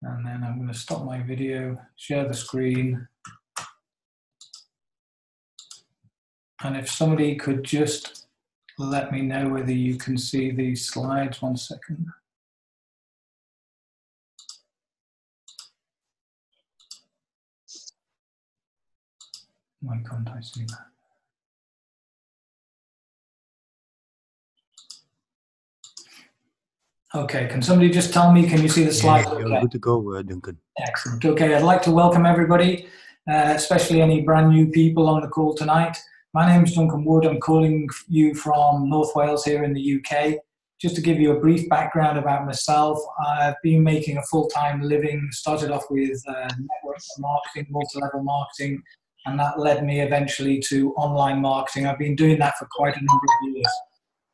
And then I'm going to stop my video, share the screen. And if somebody could just let me know whether you can see these slides. 1 second. Why can't I see that? Okay, can somebody just tell me, can you see the slides? Yeah, you're okay. good to go, Duncan. Excellent. Okay, I'd like to welcome everybody, especially any brand new people on the call tonight. My name is Duncan Wood. I'm calling you from North Wales here in the UK. Just to give you a brief background about myself, I've been making a full-time living, started off with network marketing, multi-level marketing, and that led me eventually to online marketing. I've been doing that for quite a number of years.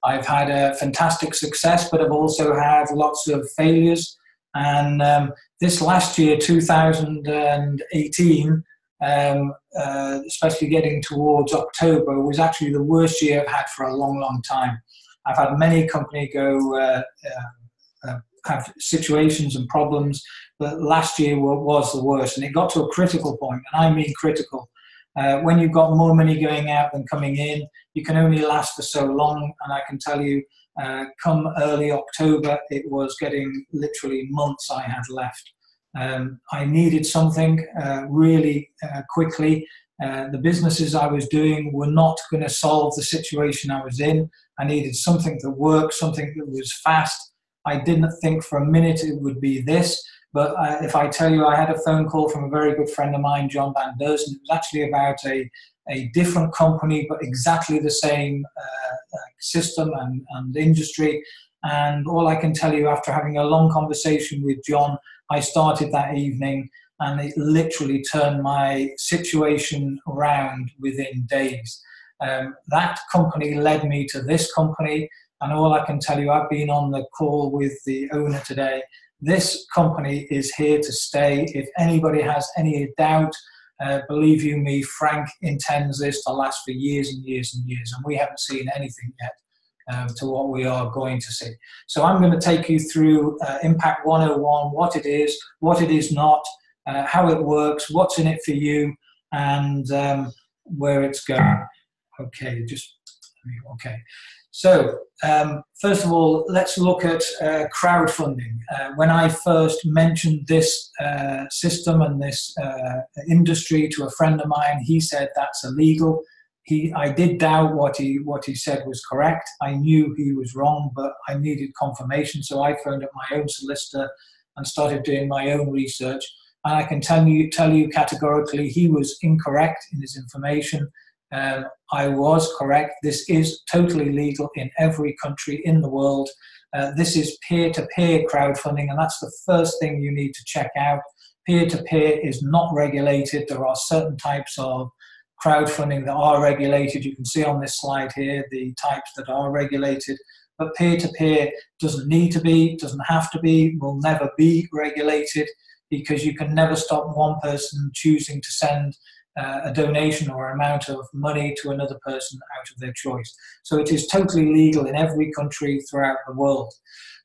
I've had a fantastic success, but I've also had lots of failures. And this last year, 2018, especially getting towards October, was actually the worst year I've had for a long, long time. I've had many companies go have situations and problems, but last year was the worst. And it got to a critical point, and I mean critical. When you've got more money going out than coming in, you can only last for so long. And I can tell you, come early October, it was getting literally months I had left. I needed something really quickly. The businesses I was doing were not going to solve the situation I was in. I needed something that worked, something that was fast. I didn't think for a minute it would be this. But if I tell you, I had a phone call from a very good friend of mine, John Van Dersen. It was actually about a different company, but exactly the same system and industry. And all I can tell you, after having a long conversation with John, I started that evening, and it literally turned my situation around within days. That company led me to this company, and all I can tell you, I've been on the call with the owner today. This company is here to stay. If anybody has any doubt, believe you me, Frank intends this to last for years and years and years, and we haven't seen anything yet to what we are going to see. So I'm going to take you through Impact 101, what it is not, how it works, what's in it for you, and where it's going. Okay, okay. So, first of all, let's look at crowdfunding. When I first mentioned this system and this industry to a friend of mine, he said that's illegal. I did doubt what he said was correct. I knew he was wrong, but I needed confirmation, so I phoned up my own solicitor and started doing my own research. And I can tell you categorically, he was incorrect in his information. I was correct. This is totally legal in every country in the world. This is peer-to-peer crowdfunding, and that's the first thing you need to check out. Peer-to-peer is not regulated. There are certain types of crowdfunding that are regulated. You can see on this slide here the types that are regulated. But peer-to-peer doesn't need to be, doesn't have to be, will never be regulated, because you can never stop one person choosing to send a donation or amount of money to another person out of their choice. So it is totally legal in every country throughout the world.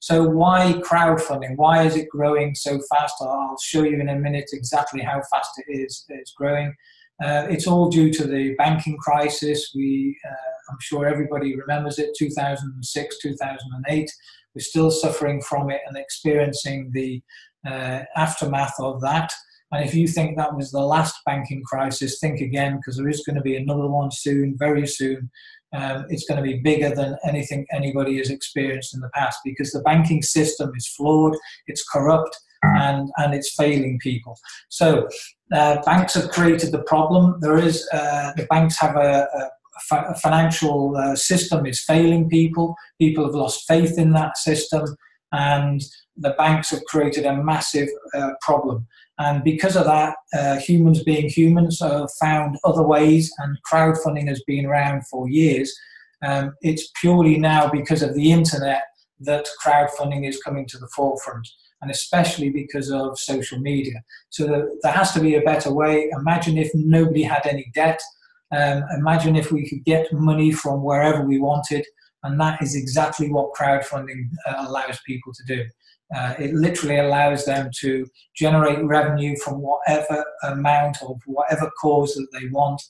So why crowdfunding? Why is it growing so fast? I'll show you in a minute exactly how fast it is growing. It's all due to the banking crisis. I'm sure everybody remembers it, 2006, 2008. We're still suffering from it and experiencing the aftermath of that. And if you think that was the last banking crisis, think again, because there is going to be another one soon, very soon. It's going to be bigger than anything anybody has experienced in the past, because the banking system is flawed, it's corrupt, and it's failing people. So banks have created the problem. The banks have a financial system is failing people. People have lost faith in that system, and the banks have created a massive problem. And because of that, humans being humans have found other ways, and crowdfunding has been around for years. It's purely now because of the internet that crowdfunding is coming to the forefront, and especially because of social media. So there has to be a better way. Imagine if nobody had any debt. Imagine if we could get money from wherever we wanted, and that is exactly what crowdfunding allows people to do. It literally allows them to generate revenue from whatever amount or whatever cause that they want.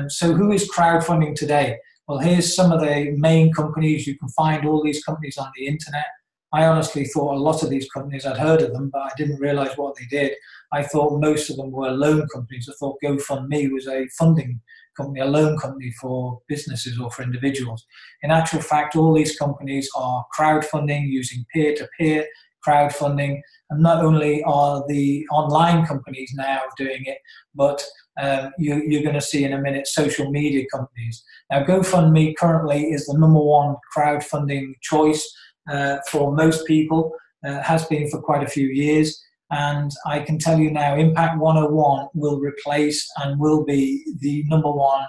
So who is crowdfunding today? Well, here's some of the main companies. You can find all these companies on the internet. I honestly thought a lot of these companies, I'd heard of them, but I didn't realize what they did. I thought most of them were loan companies. I thought GoFundMe was a funding company, a loan company for businesses or for individuals. In actual fact, all these companies are crowdfunding using peer-to-peer crowdfunding. And not only are the online companies now doing it, but you're going to see in a minute social media companies. Now, GoFundMe currently is the #1 crowdfunding choice for most people, has been for quite a few years. And I can tell you now, IMPACT101 will replace and will be the #1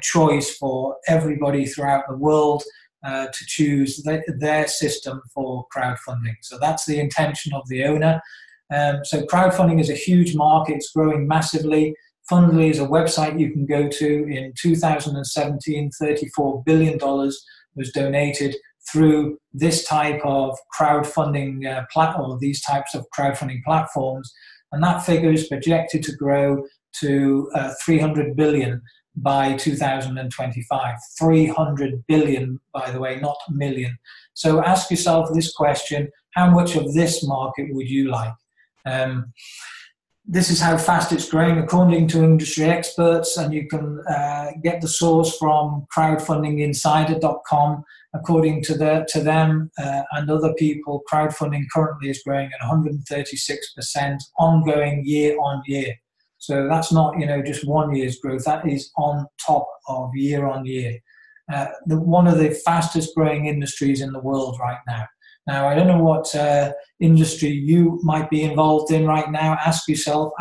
choice for everybody throughout the world to choose their system for crowdfunding. So that's the intention of the owner. So crowdfunding is a huge market. It's growing massively. Fundly is a website you can go to. In 2017, $34 billion was donated through this type of crowdfunding platform, these types of crowdfunding platforms, and that figure is projected to grow to 300 billion by 2025. 300 billion, by the way, not million. So ask yourself this question: how much of this market would you like? This is how fast it's growing according to industry experts, and you can get the source from crowdfundinginsider.com. According to them and other people, crowdfunding currently is growing at 136% ongoing year on year. So that's not, just 1 year's growth. That is on top of year on year. One of the fastest growing industries in the world right now. Now, I don't know what industry you might be involved in right now. Ask yourself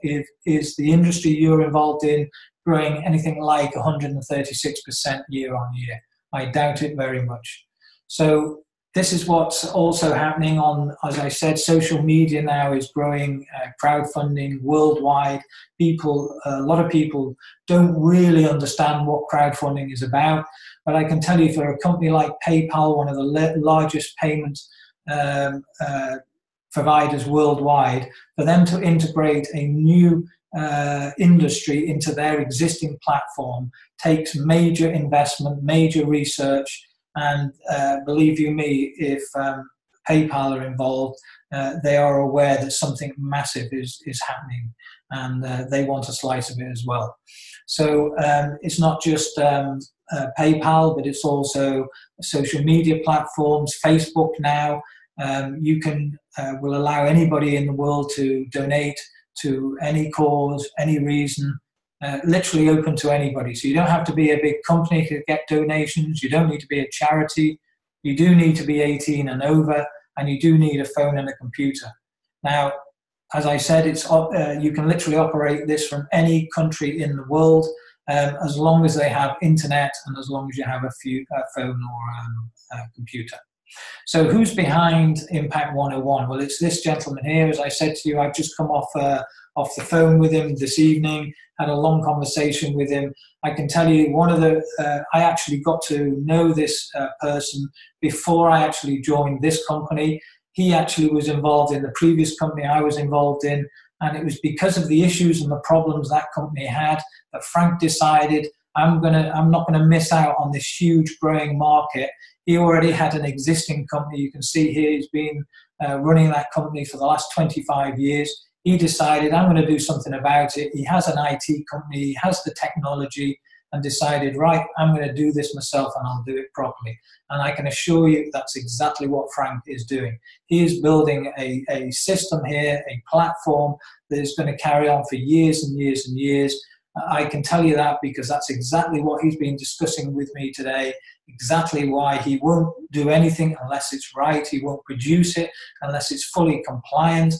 if is the industry you're involved in growing anything like 136% year on year. I doubt it very much. So this is what's also happening on, as I said, social media now is growing crowdfunding worldwide. A lot of people don't really understand what crowdfunding is about, but I can tell you for a company like PayPal, one of the largest payment providers worldwide, for them to integrate a new industry into their existing platform takes major investment, major research, and believe you me, if PayPal are involved, they are aware that something massive is happening, and they want a slice of it as well. So it's not just PayPal, but it's also social media platforms. Facebook now, will allow anybody in the world to donate to any cause, any reason, literally open to anybody. So you don't have to be a big company to get donations. You don't need to be a charity. You do need to be 18 and over, and you do need a phone and a computer. Now, as I said, you can literally operate this from any country in the world, as long as they have internet and as long as you have a phone or a computer. So who's behind IMPACT101? Well, it's this gentleman here. As I said to you, I've just come off the phone with him this evening, had a long conversation with him. I can tell you I actually got to know this person before I actually joined this company. He actually was involved in the previous company I was involved in, and it was because of the issues and the problems that company had that Frank decided, I'm not gonna miss out on this huge growing market. He already had an existing company. You can see here he's been running that company for the last 25 years. He decided, I'm going to do something about it. He has an IT company, he has the technology, and decided, right, I'm going to do this myself and I'll do it properly. And I can assure you that's exactly what Frank is doing. He is building a system here, a platform that is going to carry on for years and years and years. I can tell you that because that's exactly what he's been discussing with me today, exactly why he won't do anything unless it's right. He won't produce it unless it's fully compliant.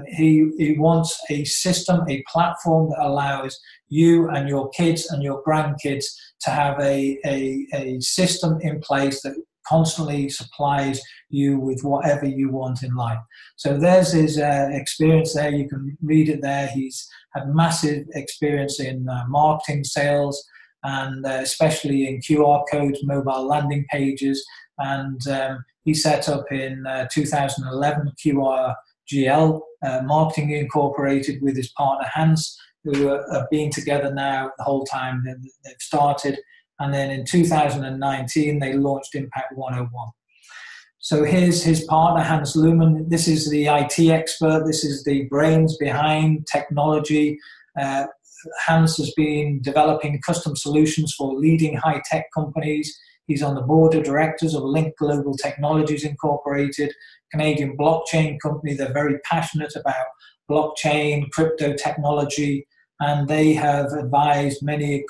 He wants a system, a platform that allows you and your kids and your grandkids to have a system in place that constantly supplies you with whatever you want in life. So there's his experience there. You can read it there. He's had massive experience in marketing, sales, and especially in QR codes, mobile landing pages. And He set up in 2011 QRGL Marketing Incorporated with his partner Hans, who have been together now the whole time they've started. And then in 2019, they launched IMPACT101. So here's his partner, Hans Looman. This is the IT expert. This is the brains behind technology. Hans has been developing custom solutions for leading high-tech companies. He's on the board of directors of Link Global Technologies Incorporated, Canadian blockchain company. They're very passionate about blockchain, crypto technology, and they have advised many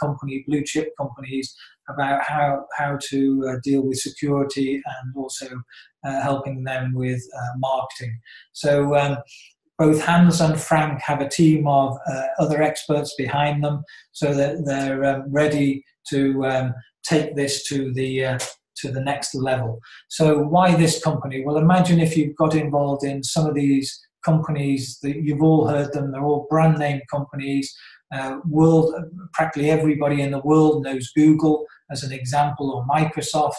blue chip companies about how to deal with security and also helping them with marketing. So both Hans and Frank have a team of other experts behind them, so that they're ready to take this to the next level. So why this company? Well, imagine if you've got involved in some of these companies that you've all heard them. They're all brand name companies. Practically everybody in the world knows Google as an example, or Microsoft.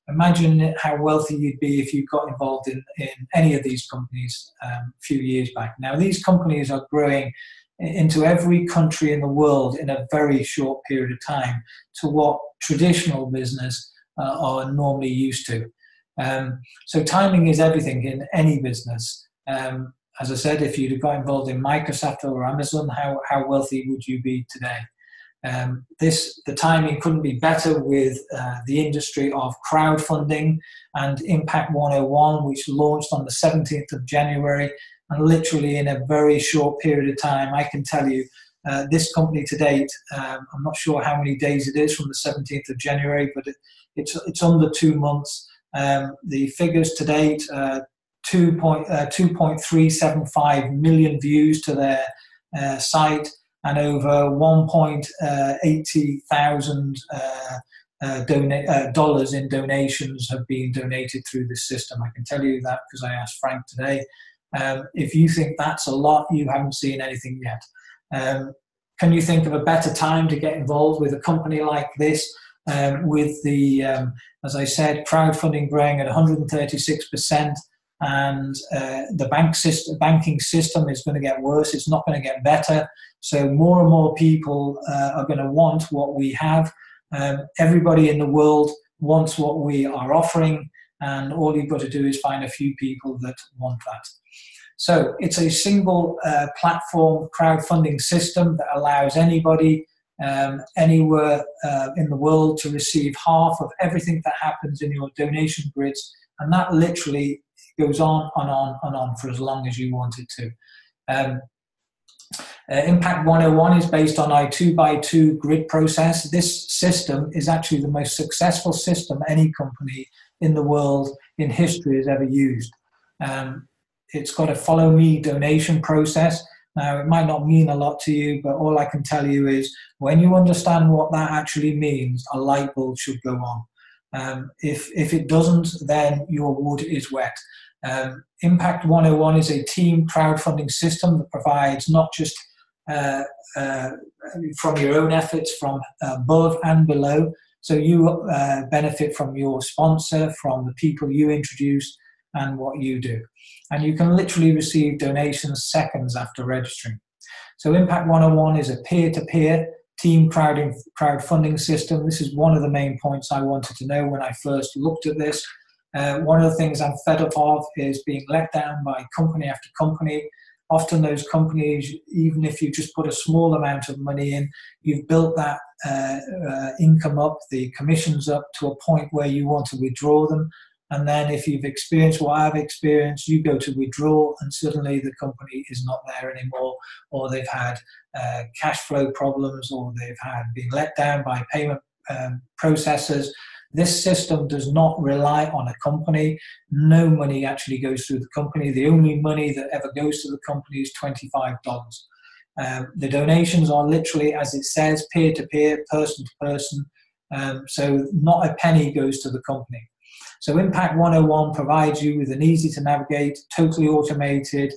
Imagine how wealthy you'd be if you got involved in any of these companies a few years back. Now, these companies are growing into every country in the world in a very short period of time to what traditional business are normally used to. So timing is everything in any business. As I said, if you'd have got involved in Microsoft or Amazon, how wealthy would you be today? The timing couldn't be better with the industry of crowdfunding and IMPACT101, which launched on the 17th of January. And literally in a very short period of time, I can tell you, this company to date, I'm not sure how many days it is from the 17th of January, but it's under 2 months. The figures to date, 2.375 million views to their site, and over 1.80 thousand dollars in donations have been donated through this system. I can tell you that because I asked Frank today. If you think that's a lot, you haven't seen anything yet. Can you think of a better time to get involved with a company like this? With the, as I said, crowdfunding growing at 136%, and the banking system is going to get worse. It's not going to get better. So more and more people are going to want what we have. Everybody in the world wants what we are offering, and all you've got to do is find a few people that want that. So it's a single platform crowdfunding system that allows anybody anywhere in the world to receive half of everything that happens in your donation grids, and that literally goes on and on and on for as long as you want it to. IMPACT101 is based on a 2x2 grid process. This system is actually the most successful system any company in the world in history has ever used. It's got a follow me donation process. Now, it might not mean a lot to you, but all I can tell you is when you understand what that actually means, a light bulb should go on. If it doesn't, then your wood is wet. IMPACT101 is a team crowdfunding system that provides not just from your own efforts, from above and below. So you benefit from your sponsor, from the people you introduce, and what you do. And you can literally receive donations seconds after registering. So IMPACT101 is a peer-to-peer team crowdfunding system. This is one of the main points I wanted to know when I first looked at this. One of the things I'm fed up of is being let down by company after company. Often those companies, even if you just put a small amount of money in, you've built that income up, the commissions up to a point where you want to withdraw them. And then if you've experienced what I've experienced, you go to withdraw and suddenly the company is not there anymore, or they've had cash flow problems, or they've been let down by payment processors. This system does not rely on a company. No money actually goes through the company. The only money that ever goes to the company is $25. The donations are literally, as it says, peer-to-peer, person-to-person. So not a penny goes to the company. So IMPACT101 provides you with an easy-to-navigate, totally automated,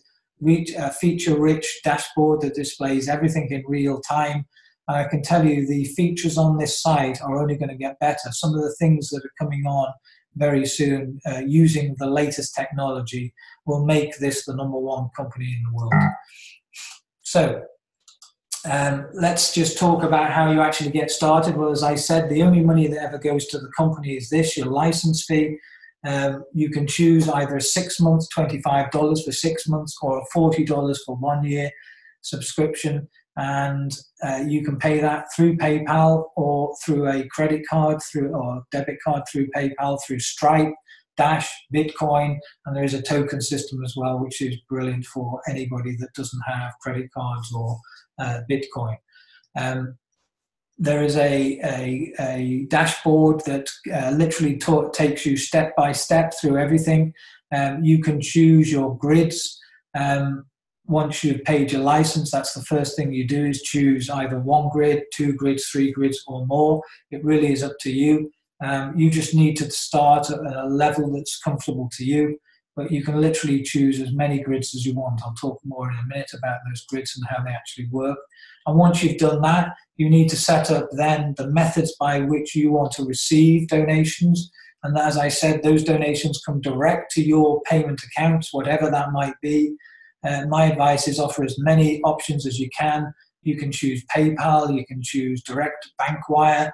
feature-rich dashboard that displays everything in real time. And I can tell you the features on this site are only going to get better. Some of the things that are coming on very soon, using the latest technology, will make this the #1 company in the world. So let's just talk about how you actually get started. Well, as I said, the only money that ever goes to the company is this, your license fee. You can choose either a 6 months, $25 for 6 months, or a $40 for 1 year subscription. And you can pay that through PayPal or through a credit card or debit card through PayPal, through Stripe, Dash, Bitcoin, and there is a token system as well, which is brilliant for anybody that doesn't have credit cards or Bitcoin. There is a dashboard that literally takes you step by step through everything. You can choose your grids. Once you've paid your license, that's the first thing you do, is choose either 1 grid, 2 grids, 3 grids, or more. It really is up to you. You just need to start at a level that's comfortable to you, but you can literally choose as many grids as you want. I'll talk more in a minute about those grids and how they actually work. And once you've done that, you need to set up then the methods by which you want to receive donations. And as I said, those donations come direct to your payment accounts, whatever that might be. My advice is offer as many options as you can. You can choose PayPal, you can choose direct bank wire,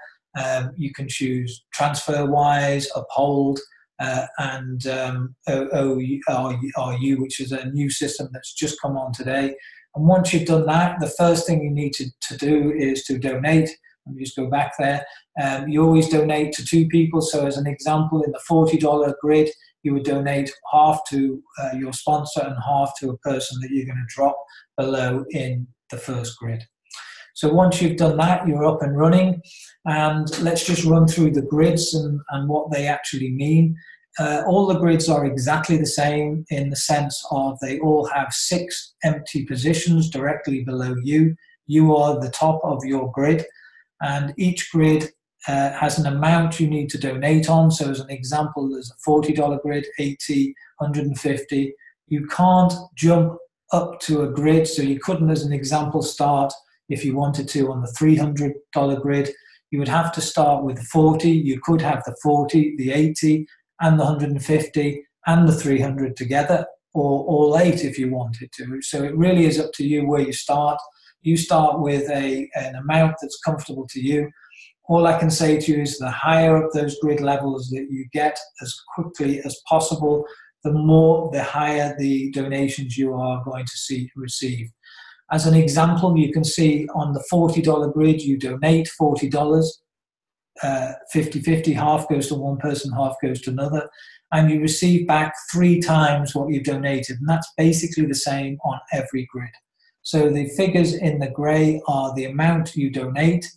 you can choose TransferWise, Uphold, and ORU, which is a new system that's just come on today. And once you've done that, the first thing you need to do is to donate. Let me just go back there. You always donate to 2 people. So as an example, in the $40 grid, you would donate half to your sponsor and half to a person that you're going to drop below in the first grid. So once you've done that, you're up and running. And let's just run through the grids and what they actually mean. All the grids are exactly the same in the sense of they all have 6 empty positions directly below you. You are the top of your grid, and each grid has an amount you need to donate on. So as an example, there's a $40 grid, 80, 150. You can't jump up to a grid, so you couldn't, as an example, start if you wanted to on the $300 grid. You would have to start with the 40. You could have the 40, the 80, and the 150 and the 300 together, or all 8 if you wanted to. So it really is up to you where you start. You start with an amount that's comfortable to you. All I can say to you is the higher up those grid levels that you get as quickly as possible, the higher the donations you are going to receive. As an example, you can see on the $40 grid, you donate $40, 50-50, half goes to one person, half goes to another, and you receive back 3 times what you've donated, and that's basically the same on every grid. So the figures in the grey are the amount you donate,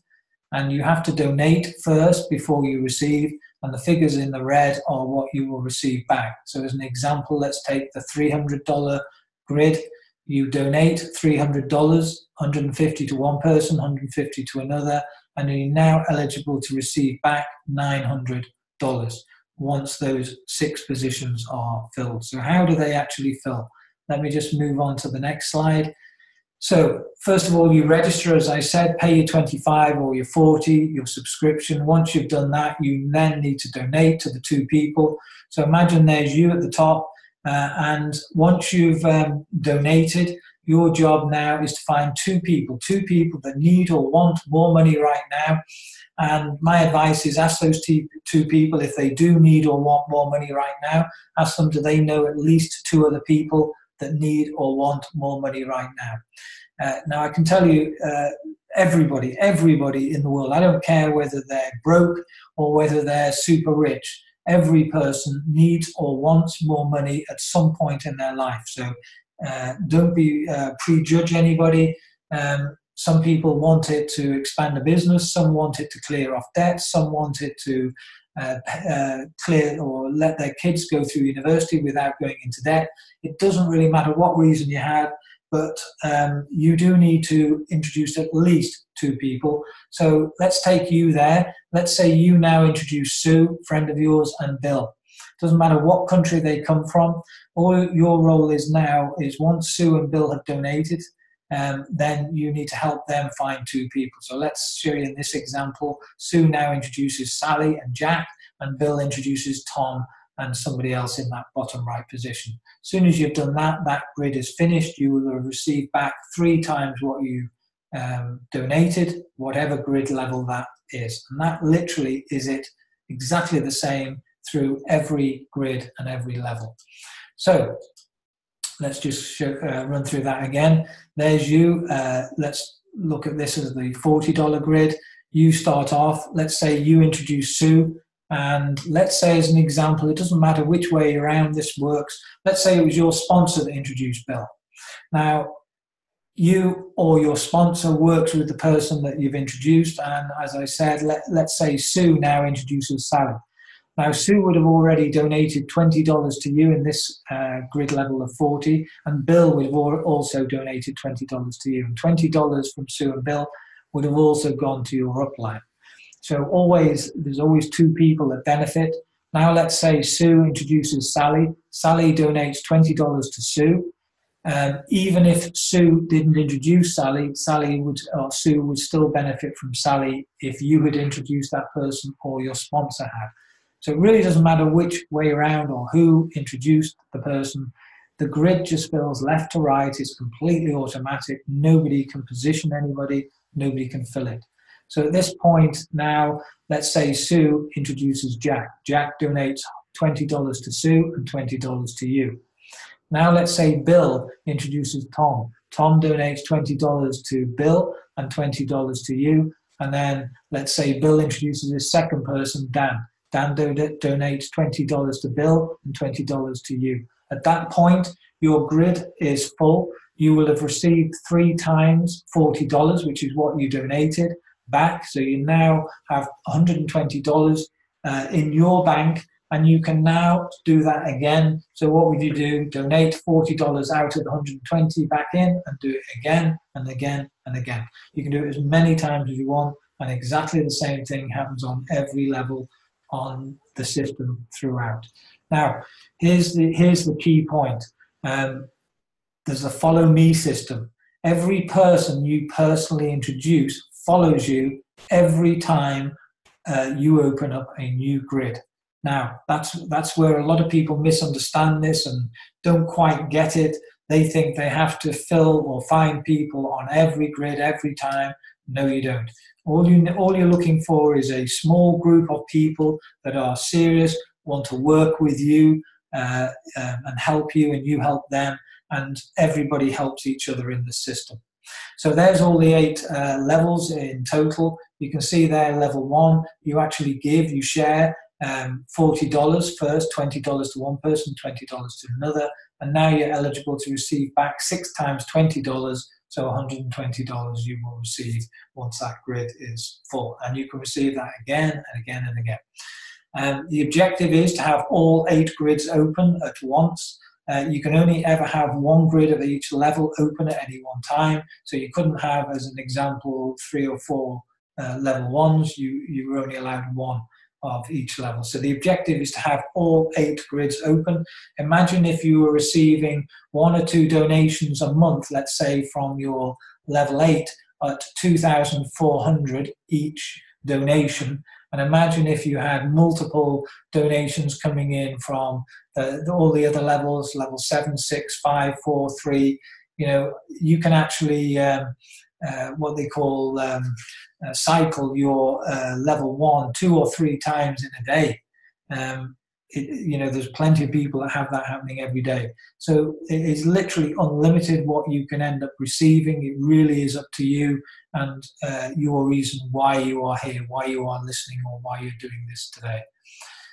and you have to donate first before you receive, and the figures in the red are what you will receive back. So as an example, let's take the $300 grid. You donate $300, 150 to one person, 150 to another, and you're now eligible to receive back $900 once those 6 positions are filled. So how do they actually fill? Let me just move on to the next slide. So first of all, you register, as I said, pay your 25 or your 40, your subscription. Once you've done that, you then need to donate to the 2 people. So imagine there's you at the top, and once you've donated, your job now is to find 2 people that need or want more money right now. And my advice is ask those 2 people, if they do need or want more money right now, ask them, do they know at least 2 other people that need or want more money right now? Now, I can tell you, everybody in the world, I don't care whether they're broke or whether they're super rich, every person needs or wants more money at some point in their life. So don't prejudge anybody. Some people want it to expand a business, some want it to clear off debt, some want it to clear or let their kids go through university without going into debt. It doesn't really matter what reason you have, but you do need to introduce at least 2 people. So let's take you there. Let's say you now introduce Sue, friend of yours, and Bill. Doesn't matter what country they come from. All your role is now is once Sue and Bill have donated, then you need to help them find 2 people. So let's show you in this example. Sue now introduces Sally and Jack, and Bill introduces Tom and somebody else in that bottom right position. As soon as you've done that, that grid is finished. You will have received back 3 times what you donated, whatever grid level that is. And that literally is it, exactly the same through every grid and every level. So let's just run through that again. There's you. Let's look at this as the $40 grid. You start off, let's say you introduce Sue, and let's say as an example, it doesn't matter which way around this works. Let's say it was your sponsor that introduced Bill. Now, you or your sponsor works with the person that you've introduced, and as I said, let's say Sue now introduces Sally. Now, Sue would have already donated $20 to you in this grid level of 40, and Bill would have also donated $20 to you. And $20 from Sue and Bill would have also gone to your upline. So there's always 2 people that benefit. Now, let's say Sue introduces Sally. Sally donates $20 to Sue. Even if Sue didn't introduce Sally, Sue would still benefit from Sally if you had introduced that person or your sponsor had. So it really doesn't matter which way around or who introduced the person. The grid just fills left to right. It's completely automatic. Nobody can position anybody. Nobody can fill it. So at this point now, let's say Sue introduces Jack. Jack donates $20 to Sue and $20 to you. Now let's say Bill introduces Tom. Tom donates $20 to Bill and $20 to you. And then let's say Bill introduces his second person, Dan. Dan donates $20 to Bill and $20 to you. At that point, your grid is full. You will have received 3 times $40, which is what you donated, back. So you now have $120 in your bank, and you can now do that again. So what would you do? Donate $40 out of the 120 back in, and do it again and again and again. You can do it as many times as you want, and exactly the same thing happens on every level on the system throughout. Now, here's the key point. There's a follow me system. Every person you personally introduce follows you every time you open up a new grid. Now, that's where a lot of people misunderstand this and don't quite get it. They think they have to fill or find people on every grid every time. No, you don't. All you're looking for is a small group of people that are serious, want to work with you and help you, and you help them, and everybody helps each other in the system. So there's all the 8 levels in total. You can see there, level 1, you actually give, you share $40 first, $20 to one person, $20 to another, and now you're eligible to receive back 6 times $20, so $120 you will receive once that grid is full. And you can receive that again and again and again. The objective is to have all 8 grids open at once. You can only ever have 1 grid of each level open at any one time. So you couldn't have, as an example, 3 or 4 level 1s. You were only allowed 1 of each level. So the objective is to have all 8 grids open. Imagine if you were receiving 1 or 2 donations a month, let's say from your level 8 at $2,400 each donation. And imagine if you had multiple donations coming in from all the other levels, level 7, 6, 5, 4, 3. You know, you can actually what they call cycle your level 1 2 or 3 times in a day. There's plenty of people that have that happening every day. So it is literally unlimited what you can end up receiving. It really is up to you and your reason why you are here, why you are listening, or why you're doing this today.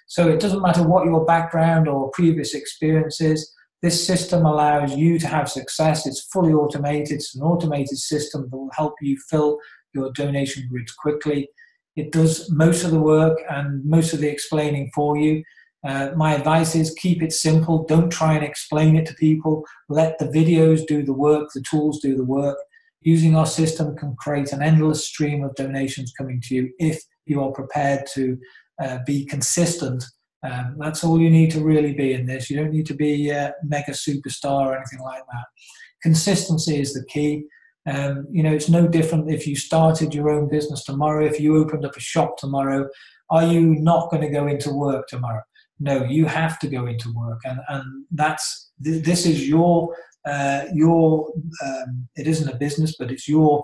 So it doesn't matter what your background or previous experience is. This system allows you to have success. It's fully automated. It's an automated system that will help you fill your donation grids quickly. It does most of the work and most of the explaining for you. My advice is keep it simple. Don't try and explain it to people. Let the videos do the work, the tools do the work. Using our system can create an endless stream of donations coming to you if you are prepared to be consistent. That's all you need to really be in this. You don't need to be a mega superstar or anything like that. Consistency is the key. You know, it's no different if you started your own business tomorrow, if you opened up a shop tomorrow. Are you not going to go into work tomorrow? No, you have to go into work, and this is your it isn't a business, but it's your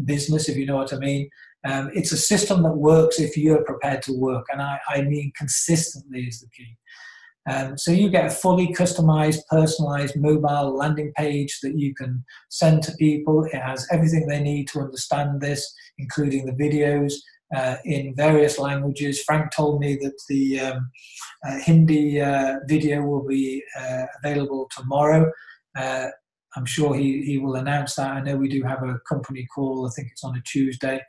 business, if you know what I mean. It's a system that works if you're prepared to work, and I mean consistently is the key. So you get a fully customized, personalized mobile landing page that you can send to people. It has everything they need to understand this, including the videos in various languages. Frank told me that the Hindi video will be available tomorrow. I'm sure he will announce that. I know we do have a company call, I think it's on a Tuesday.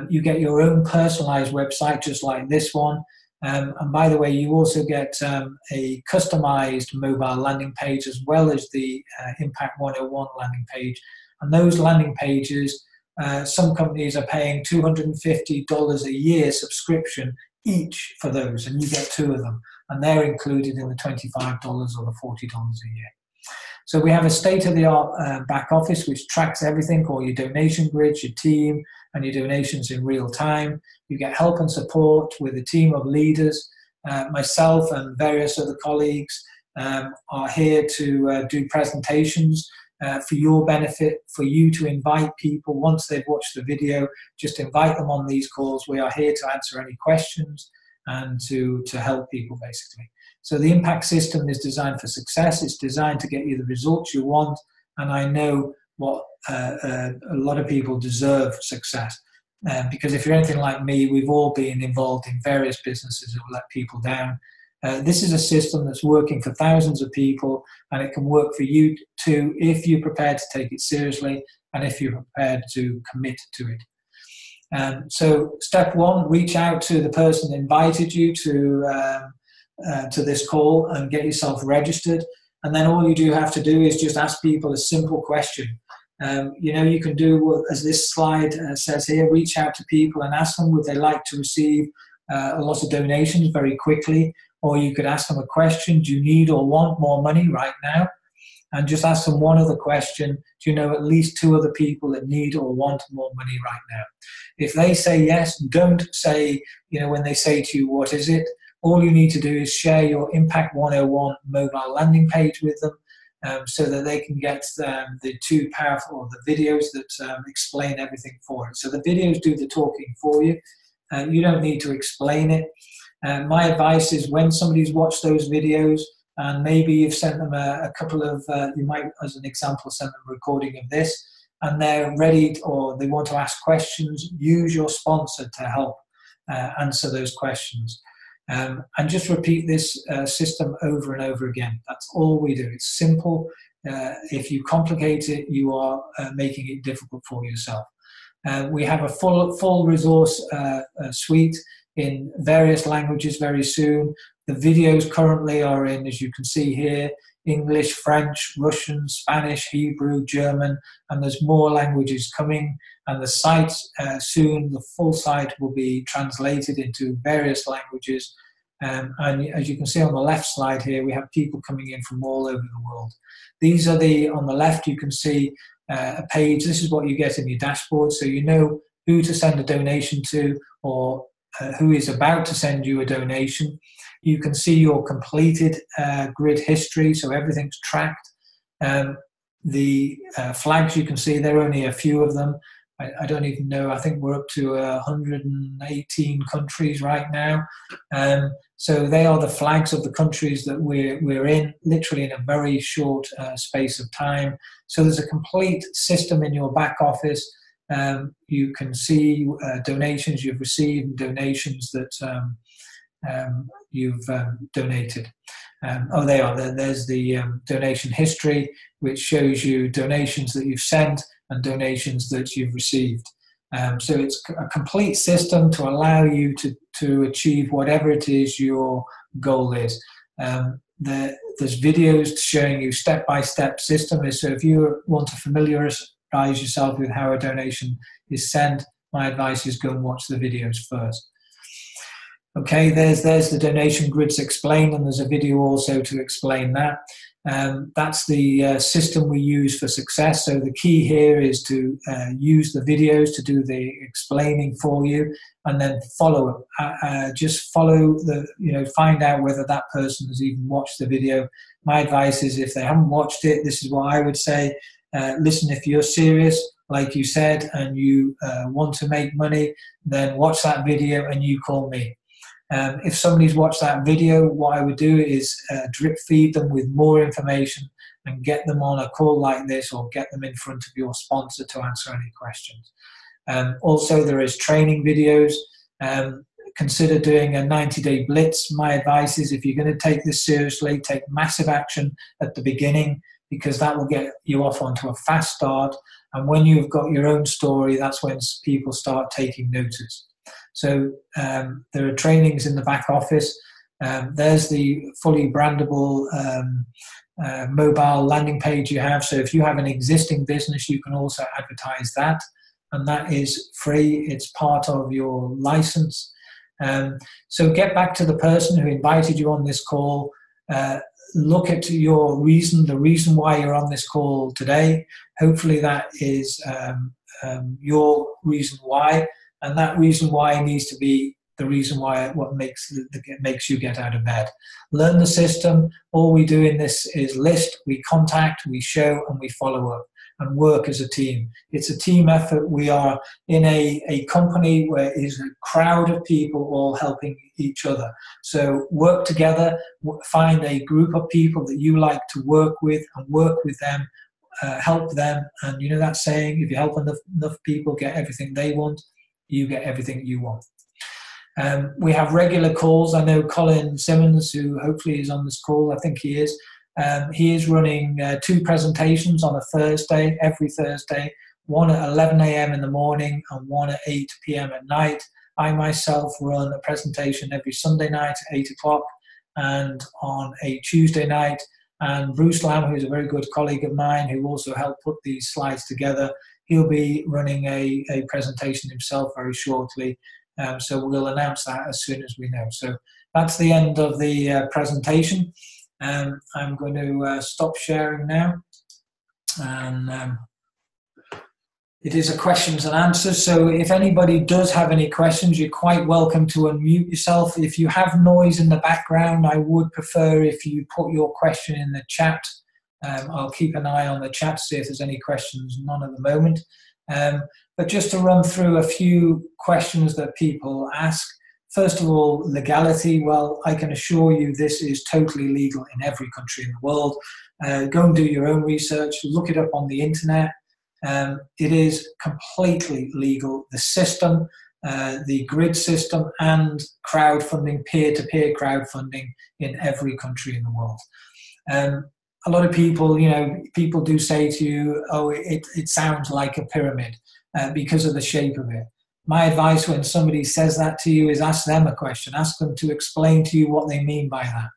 You get your own personalized website, just like this one. And by the way, you also get a customized mobile landing page as well as the Impact 101 landing page. And those landing pages, some companies are paying $250 a year subscription each for those, and you get 2 of them. And they're included in the $25 or the $40 a year. So we have a state-of-the-art back office which tracks everything, all your donation grids, your team, and your donations in real time. You get help and support with a team of leaders. Myself and various other colleagues are here to do presentations for your benefit, for you to invite people. Once they've watched the video, just invite them on these calls. We are here to answer any questions and to help people, basically. So the impact system is designed for success. It's designed to get you the results you want. And I know what a lot of people deserve success. Because if you're anything like me, we've all been involved in various businesses that let people down. This is a system that's working for thousands of people, and it can work for you too if you're prepared to take it seriously and if you're prepared to commit to it. So step 1, reach out to the person that invited you to this call and get yourself registered. And then all you do have to do is just ask people a simple question. You know, you can do, as this slide says here, reach out to people and ask them would they like to receive a lot of donations very quickly, or you could ask them a question: do you need or want more money right now? And just ask them one other question: do you know at least 2 other people that need or want more money right now? If they say yes, don't say, you know, when they say to you, what is it? All you need to do is share your Impact 101 mobile landing page with them, so that they can get the 2 powerful, or the videos that explain everything for it. So the videos do the talking for you. You don't need to explain it. My advice is, when somebody's watched those videos, and maybe you've sent them a couple of, you might, as an example, send them a recording of this, and they're ready or they want to ask questions, use your sponsor to help answer those questions. And just repeat this system over and over again. That's all we do. It's simple. If you complicate it, you are making it difficult for yourself. We have a full resource suite in various languages very soon. The videos currently are in, as you can see here, English, French, Russian, Spanish, Hebrew, German, and there's more languages coming. And the site soon, the full site will be translated into various languages. And as you can see on the left slide here, we have people coming in from all over the world. These are on the left, you can see a page. This is what you get in your dashboard, so you know who to send a donation to, or who is about to send you a donation. You can see your completed grid history, so everything's tracked. The flags, you can see there are only a few of them. I don't even know, I think we're up to 118 countries right now. So they are the flags of the countries that we're in, literally in a very short space of time. So there's a complete system in your back office. You can see donations you've received, donations that you've donated. Oh, they are. There's the donation history, which shows you donations that you've sent and donations that you've received. So it's a complete system to allow you to achieve whatever it is your goal is. There's videos showing you step-by-step system. So if you want to familiarize yourself with how a donation is sent, my advice is go and watch the videos first. Okay, there's the donation grids explained, and there's a video also to explain that. That's the system we use for success. So the key here is to use the videos to do the explaining for you, and then follow it. Just follow find out whether that person has even watched the video. My advice is, if they haven't watched it, this is what I would say. Listen, if you're serious, like you said, and you want to make money, then watch that video and you call me. If somebody's watched that video, what I would do is drip feed them with more information and get them on a call like this, or get them in front of your sponsor to answer any questions. Also, there is training videos. Consider doing a 90-day blitz. My advice is, if you're going to take this seriously, take massive action at the beginning, because that will get you off onto a fast start. And when you've got your own story, that's when people start taking notice. So there are trainings in the back office. There's the fully brandable mobile landing page you have. So if you have an existing business, you can also advertise that. And that is free. It's part of your license. So get back to the person who invited you on this call. Look at your reason, the reason why you're on this call today. Hopefully that is your reason why. And that reason why needs to be the reason why, what makes you get out of bed. Learn the system. All we do in this is list, we contact, we show, and we follow up, and work as a team. It's a team effort. We are in a company where is a crowd of people all helping each other. So work together, find a group of people that you like to work with, and work with them, help them. And you know that saying, if you help enough people get everything they want, you get everything you want. We have regular calls. I know Colin Simmons, who hopefully is on this call, I think he is running 2 presentations on a Thursday, every Thursday, one at 11 a.m. in the morning and one at 8 p.m. at night. I myself run a presentation every Sunday night at 8 o'clock and on a Tuesday night. And Bruce Lamb, who's a very good colleague of mine, who also helped put these slides together, he'll be running a presentation himself very shortly. So we'll announce that as soon as we know. So that's the end of the presentation. I'm going to stop sharing now. And it is a questions and answers. So if anybody does have any questions, you're quite welcome to unmute yourself. If you have noise in the background, I would prefer if you put your question in the chat. I'll keep an eye on the chat to see if there's any questions. None at the moment. But just to run through a few questions that people ask. First of all, legality. Well, I can assure you this is totally legal in every country in the world. Go and do your own research. Look it up on the internet. It is completely legal. The system, the grid system, and crowdfunding, peer-to-peer crowdfunding in every country in the world. A lot of people, people do say to you, oh, it sounds like a pyramid because of the shape of it. My advice when somebody says that to you is ask them a question. Ask them to explain to you what they mean by that.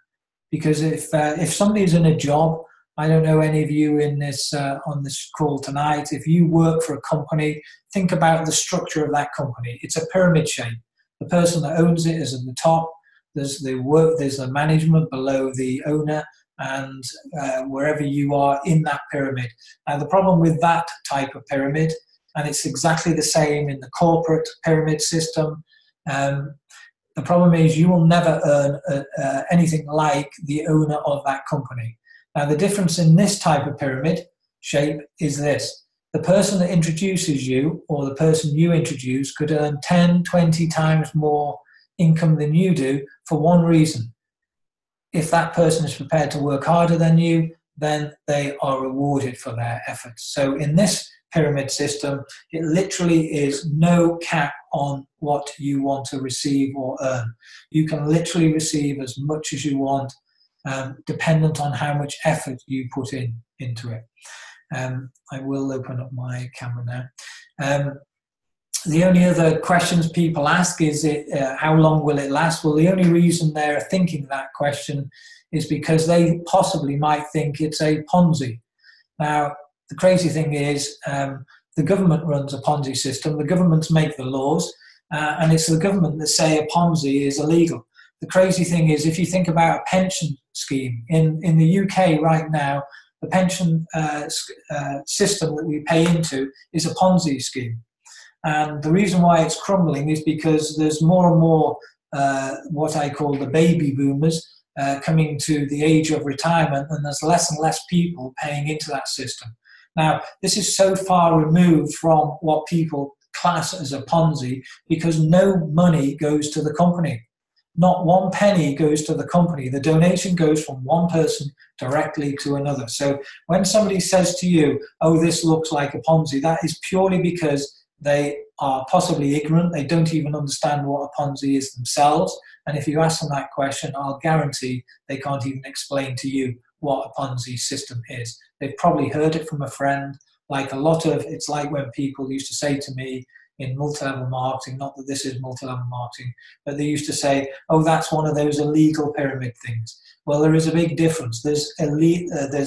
Because if somebody's in a job, I don't know any of you in this on this call tonight, if you work for a company, think about the structure of that company. It's a pyramid shape. The person that owns it is at the top. There's the management below the owner, and wherever you are in that pyramid. Now, the problem with that type of pyramid, and it's exactly the same in the corporate pyramid system, the problem is you will never earn anything like the owner of that company. Now, the difference in this type of pyramid shape is this. The person that introduces you, or the person you introduce, could earn 10, 20 times more income than you do for one reason. If that person is prepared to work harder than you, then they are rewarded for their efforts. So in this pyramid system, it literally is no cap on what you want to receive or earn. You can literally receive as much as you want, dependent on how much effort you put into it. I will open up my camera now. The only other questions people ask is, how long will it last? Well, the only reason they're thinking that question is because they possibly might think it's a Ponzi. Now, the crazy thing is the government runs a Ponzi system. The governments make the laws, and it's the government that say a Ponzi is illegal. the crazy thing is, if you think about a pension scheme in the UK right now, the pension system that we pay into is a Ponzi scheme. And the reason why it's crumbling is because there's more and more what I call the baby boomers coming to the age of retirement, and there's less and less people paying into that system. Now, this is so far removed from what people class as a Ponzi because no money goes to the company. Not one penny goes to the company. The donation goes from one person directly to another. So when somebody says to you, oh, this looks like a Ponzi, that is purely because they are possibly ignorant. They don't even understand what a Ponzi is themselves. And if you ask them that question, I'll guarantee they can't even explain to you what a Ponzi system is. They've probably heard it from a friend. Like a lot of, it's like when people used to say to me in multi-level marketing, not that this is multi-level marketing, but they used to say, oh, that's one of those illegal pyramid things. Well, there is a big difference. There's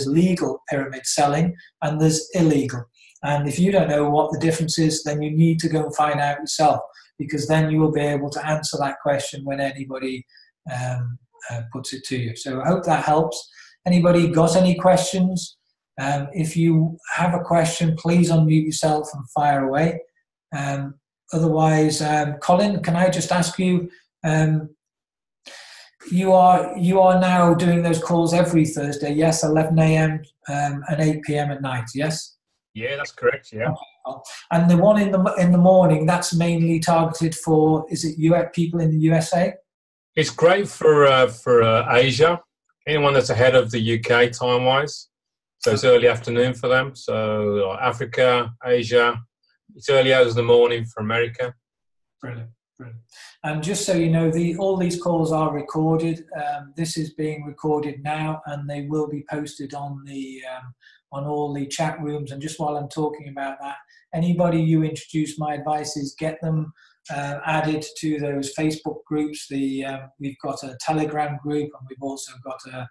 legal pyramid selling and there's illegal. And if you don't know what the difference is, then you need to go and find out yourself, because then you will be able to answer that question when anybody puts it to you. So I hope that helps. Anybody got any questions? If you have a question, please unmute yourself and fire away. Otherwise, Colin, can I just ask you, you are now doing those calls every Thursday, yes, 11 a.m. And 8 p.m. at night, yes? Yeah, that's correct. Yeah. And the one in the morning, that's mainly targeted for, is it people in the USA? It's great for Asia. Anyone that's ahead of the UK time-wise. So it's early afternoon for them. So Africa, Asia. It's early hours of the morning for America. Brilliant, brilliant. And just so you know, all these calls are recorded. This is being recorded now, and they will be posted on on all the chat rooms. And just while I'm talking about that, anybody you introduce, my advice is get them added to those Facebook groups. We've got a Telegram group, and we've also got a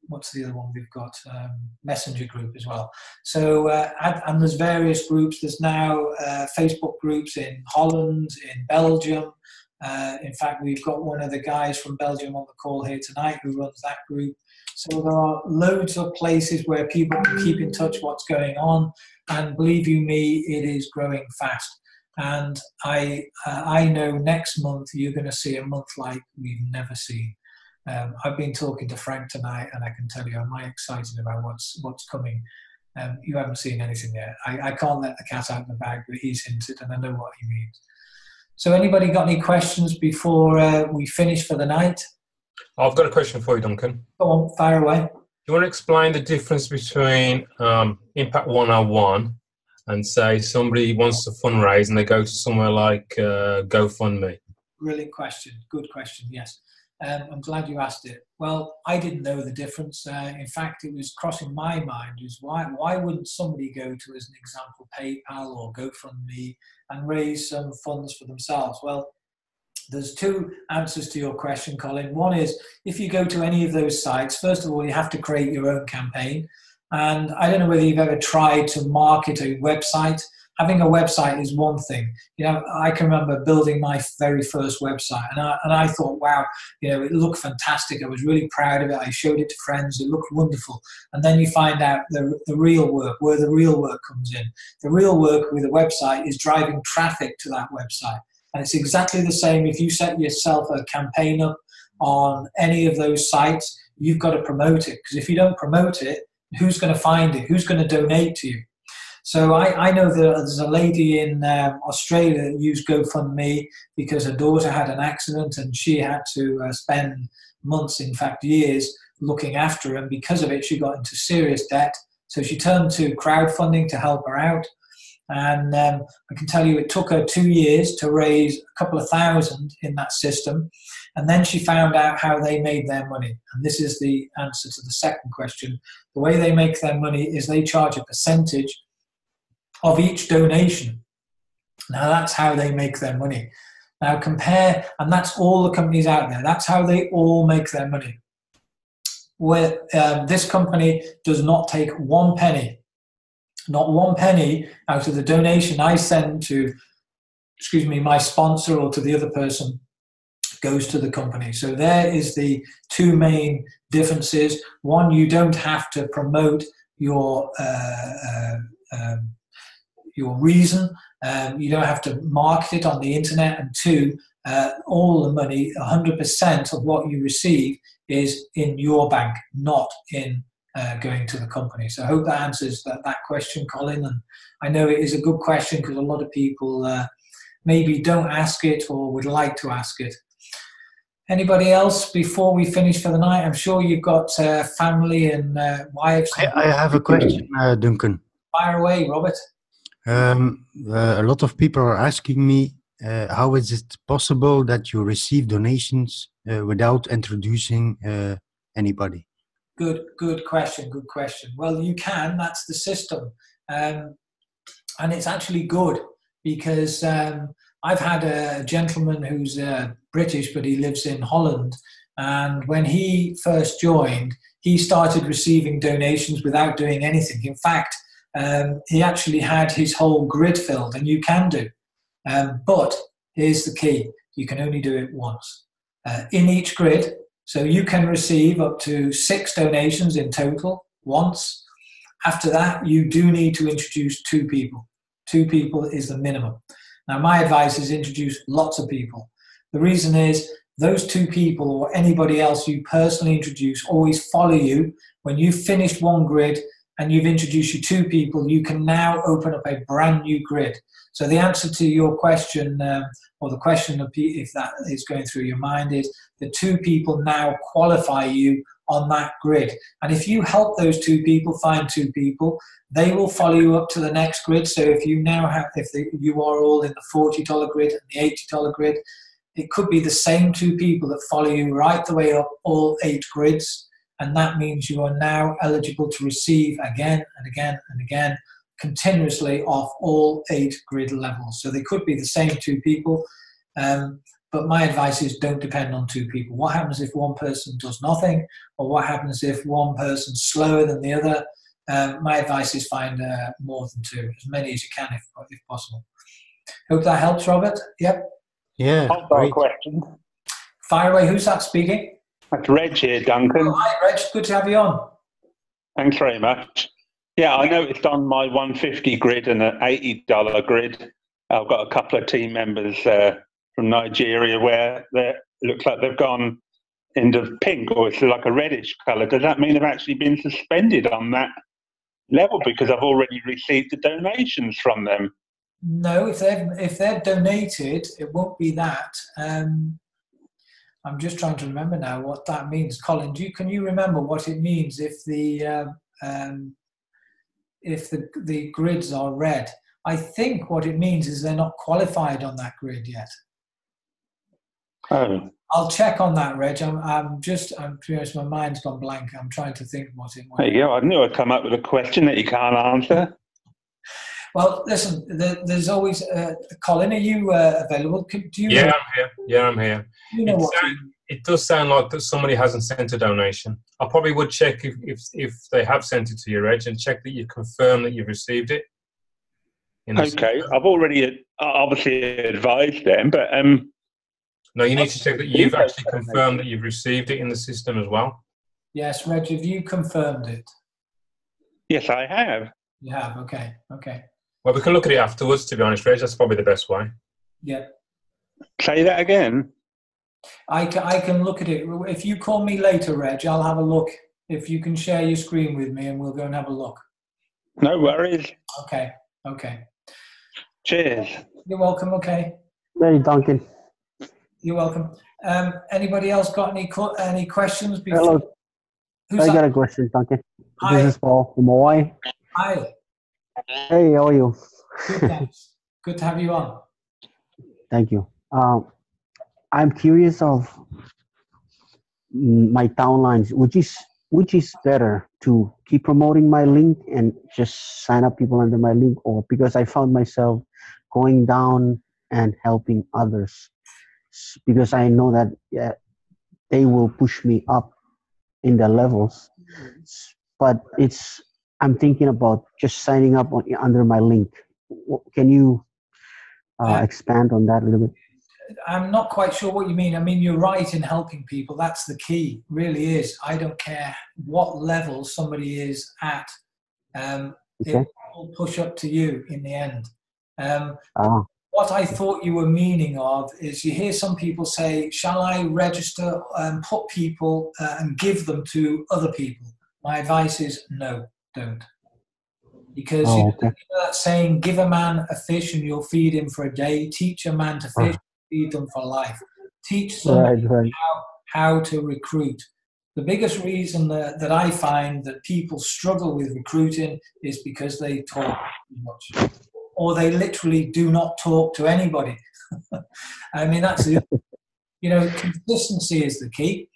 what's the other one we've got? Messenger group as well. So and there's various groups. There's now Facebook groups in Holland, in Belgium. In fact, we've got one of the guys from Belgium on the call here tonight who runs that group. So there are loads of places where people can keep in touch what's going on, and believe you me, it is growing fast. And I know next month you're going to see a month like we've never seen. I've been talking to Frank tonight, and I can tell you, I'm excited about what's coming. You haven't seen anything yet. I can't let the cat out of the bag, but he's hinted, and I know what he means. So anybody got any questions before we finish for the night? I've got a question for you, Duncan. Go on, fire away. Do you want to explain the difference between IMPACT101 and, say, somebody wants to fundraise and they go to somewhere like GoFundMe? Brilliant question. Good question, yes. I'm glad you asked it. Well, I didn't know the difference. In fact, it was crossing my mind is why wouldn't somebody go to, as an example, PayPal or GoFundMe and raise some funds for themselves? Well, there's two answers to your question, Colin. One is, if you go to any of those sites, first of all, you have to create your own campaign. And I don't know whether you've ever tried to market a website. Having a website is one thing. You know, I can remember building my very first website, and I thought, wow, you know, it looked fantastic. I was really proud of it. I showed it to friends. It looked wonderful. And then you find out the real work, where the real work comes in. The real work with a website is driving traffic to that website. And it's exactly the same if you set yourself a campaign up on any of those sites. You've got to promote it, because if you don't promote it, who's going to find it? Who's going to donate to you? So I know that there's a lady in Australia that used GoFundMe because her daughter had an accident, and she had to spend months, in fact years, looking after her. And because of it, she got into serious debt. So she turned to crowdfunding to help her out. And I can tell you it took her 2 years to raise a couple of thousand in that system. And then she found out how they made their money. And this is the answer to the second question. The way they make their money is they charge a percentage of each donation. Now that's how they make their money. Now compare, and that's all the companies out there. That's how they all make their money. Where this company does not take 1 penny. Not 1 penny out of the donation I send to, my sponsor or to the other person goes to the company. So there is the two main differences. One, you don't have to promote your reason. You don't have to market it on the internet. And two, all the money, 100% of what you receive is in your bank, not in going to the company. So I hope that answers that question, Colin. And I know it is a good question because a lot of people maybe don't ask it or would like to ask it. Anybody else before we finish for the night? I'm sure you've got family and wives. I have a question, Duncan. Fire away, Robert. A lot of people are asking me, how is it possible that you receive donations without introducing anybody? Good question. Well, you can. That's the system. And it's actually good because I've had a gentleman who's British, but he lives in Holland. And when he first joined, he started receiving donations without doing anything. In fact, he actually had his whole grid filled, and you can do. But here's the key. You can only do it once in each grid. So you can receive up to 6 donations in total once. After that, you do need to introduce 2 people. 2 people is the minimum. Now, my advice is introduce lots of people. The reason is those 2 people or anybody else you personally introduce always follow you. When you've finished one grid and you've introduced your 2 people, you can now open up a brand new grid. So the answer to your question, or the question of if that is going through your mind, is the 2 people now qualify you on that grid. And if you help those 2 people find 2 people, they will follow you up to the next grid. So if you now have, you are all in the $40 grid and the $80 grid, it could be the same 2 people that follow you right the way up all 8 grids. And that means you are now eligible to receive again and again and again, continuously off all 8 grid levels. So they could be the same 2 people, but my advice is don't depend on 2 people. What happens if one person does nothing, or what happens if one person's slower than the other? My advice is find more than 2, as many as you can if possible. Hope that helps, Robert. Yep. Yeah. I've got a question. Fire away. Who's that speaking? That's Reg here, Duncan. Oh, hi, Reg. Good to have you on. Thanks very much. Yeah, I noticed on my 150 grid and an $80 grid, I've got a couple of team members from Nigeria where it looks like they've gone into pink, or it's like a reddish colour. Does that mean they've actually been suspended on that level because I've already received the donations from them? No, if they're donated, it won't be that. I'm just trying to remember now what that means. Colin, can you remember what it means if the grids are red? I think what it means is they're not qualified on that grid yet. Oh. I'll check on that, Reg. to be honest, my mind's gone blank. I'm trying to think what it might be. There you go. I knew I'd come up with a question that you can't answer. Well, listen, there's always... Colin, are you available? I'm here. Yeah, I'm here. You know it does sound like that somebody hasn't sent a donation. I probably would check if they have sent it to you, Reg, and check that you confirm that you've received it. Okay, I've already obviously advised them, but... No, you need to check that you've actually confirmed that you've received it in the system as well. Yes, Reg, have you confirmed it? Yes, I have. You have, okay. Well, we can look at it afterwards, to be honest, Reg. That's probably the best way. Yeah. Say that again. I can look at it. If you call me later, Reg, I'll have a look. If you can share your screen with me and we'll go and have a look. No worries. Okay. Cheers. You're welcome, okay. Hey, Duncan. You're welcome. Anybody else got any questions? Hello. I got a question, Duncan. Hi. This is Paul from Hawaii. Hi. Hey, how are you? Good, thanks. Good to have you on. Thank you. I'm curious of my downlines, which is better, to keep promoting my link and just sign up people under my link, or because I found myself going down and helping others, because I know that they will push me up in the levels, but I'm thinking about just signing up under my link. Can you expand on that a little bit? I'm not quite sure what you mean. I mean, you're right in helping people. That's the key, really is. I don't care what level somebody is at. It will push up to you in the end. What I thought you were meaning of is you hear some people say, shall I register and put people and give them to other people? My advice is no, don't. Because you know that saying, give a man a fish and you'll feed him for a day. Teach a man to fish, feed them for life. Teach somebody how to recruit. The biggest reason that I find that people struggle with recruiting is because they talk too much. Or they literally do not talk to anybody. I mean, that's it. You know, consistency is the key.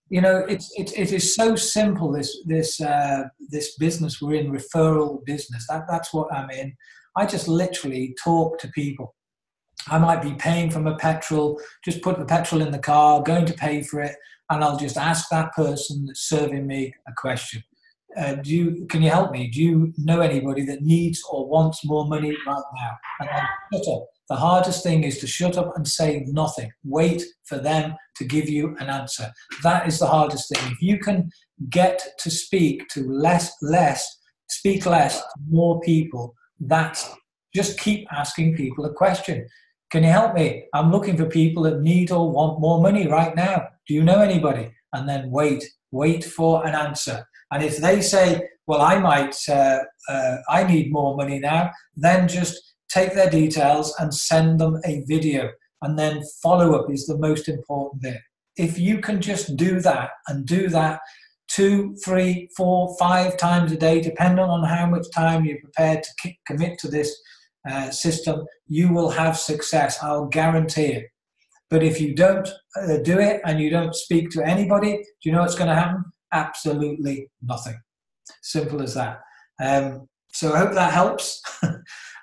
You know, it is so simple. This business we're in, referral business. That's what I'm in. I just literally talk to people. I might be paying for my petrol, just put the petrol in the car, going to pay for it, and I'll just ask that person that's serving me a question. Can you help me? Do you know anybody that needs or wants more money right now? And then shut up. The hardest thing is to shut up and say nothing. Wait for them to give you an answer. That is the hardest thing. If you can get to speak to speak less to more people, just keep asking people a question. Can you help me? I'm looking for people that need or want more money right now. Do you know anybody? And then wait for an answer. And if they say, well, I need more money now, then just take their details and send them a video. And then follow-up is the most important bit. If you can just do that and do that 2, 3, 4, 5 times a day, depending on how much time you're prepared to commit to this system, you will have success. I'll guarantee it. But if you don't do it and you don't speak to anybody, do you know what's going to happen? Absolutely nothing. Simple as that. So I hope that helps.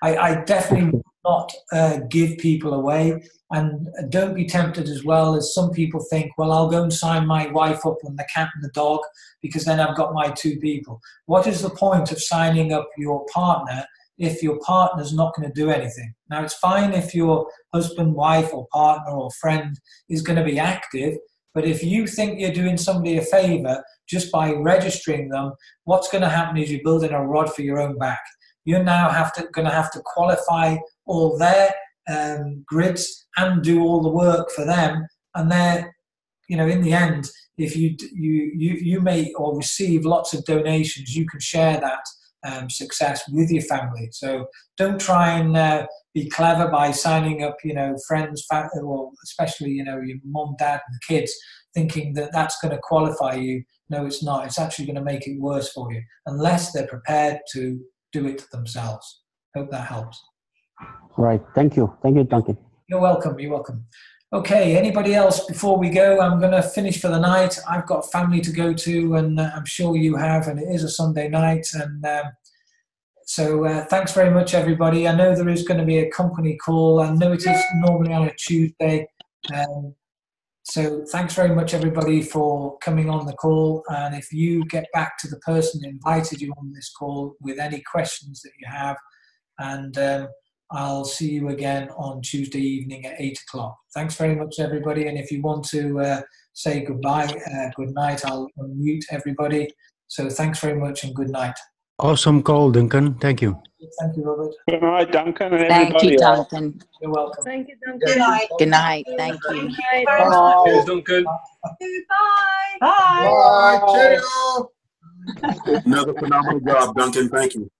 I definitely will not give people away, and don't be tempted as well as some people think, well, I'll go and sign my wife up and the cat and the dog because then I've got my 2 people. What is the point of signing up your partner if your partner's not going to do anything? Now, it's fine if your husband, wife, or partner or friend is going to be active, but if you think you're doing somebody a favor just by registering them, what's going to happen is you're building a rod for your own back. You're now going to have to qualify all their grids and do all the work for them. And they're, you know, in the end, if you may or receive lots of donations, you can share that success with your family. So don't try and be clever by signing up, you know, friends, or especially, you know, your mom, dad, and the kids, thinking that that's going to qualify you. No, it's not. It's actually going to make it worse for you unless they're prepared to do it themselves. Hope that helps. Right. Thank you. Thank you, Duncan. You're welcome. You're welcome. Okay. Anybody else before we go? I'm going to finish for the night. I've got family to go to, and I'm sure you have, and it is a Sunday night. And so thanks very much, everybody. I know there is going to be a company call. I know it is normally on a Tuesday. So thanks very much, everybody, for coming on the call. And if you get back to the person who invited you on this call with any questions that you have, and I'll see you again on Tuesday evening at 8 o'clock. Thanks very much, everybody. And if you want to say goodbye, good night, I'll unmute everybody. So thanks very much and good night. Awesome call, Duncan. Thank you. Thank you, Robert. Good night, Duncan, and everybody. Thank you, Duncan. You're welcome. Thank you, Duncan. Good night. Good night. Thank you. Cheers, Duncan. Bye. Bye. Bye. Cheerio. Another phenomenal job, Duncan. Thank you.